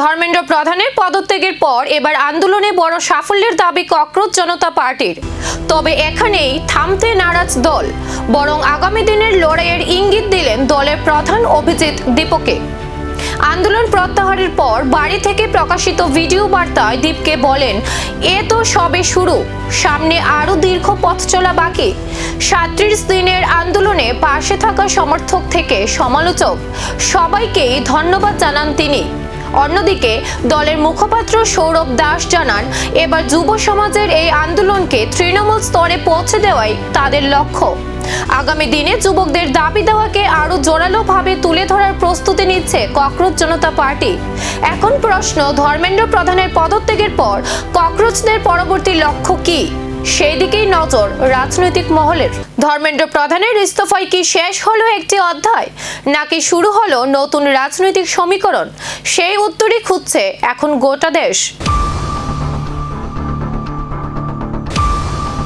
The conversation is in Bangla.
ধর্মেন্দ্র প্রধানের পদত্যাগের পর এবার আন্দোলনে বড় সাফল্যের দাবি ককরোচ জনতা পার্টির। তবে এখানেই থামতে নারাজ দল, বরং আগামী দিনের লড়াইয়ের ইঙ্গিত দিলেন দলের প্রধান অভিজিৎ দীপকে। আন্দোলন প্রত্যাহারের পর বাড়ি থেকে প্রকাশিত ভিডিও বার্তায় দীপকে বলেন, এ তো সবে শুরু, সামনে আরো দীর্ঘ পথ চলা বাকি। 37 দিনের আন্দোলনে পাশে থাকা সমর্থক থেকে সমালোচক সবাইকেই ধন্যবাদ জানান তিনি। অন্যদিকে দলের মুখপাত্র সৌরভ দাস জানান, এবার যুব সমাজের এই আন্দোলনকে তৃণমূল স্তরে পৌঁছে দেওয়াই তাদের লক্ষ্য। আগামী দিনে যুবকদের দাবি দেওয়াকে আরো জোরালোভাবে তুলে ধরার প্রস্তুতি নিচ্ছে ককরোচ জনতা পার্টি। এখন প্রশ্ন, ধর্মেন্দ্র প্রধানের পদত্যাগের পর ককরোচদের পরবর্তী লক্ষ্য কি? সেই দিকেই নজর রাজনৈতিক মহলের। ধর্মেন্দ্র প্রধানের ইস্তফায় কি শেষ হলো একটি অধ্যায়, নাকি শুরু হলো নতুন রাজনৈতিক সমীকরণ? সেই উত্তরই খুঁজছে এখন গোটা দেশ।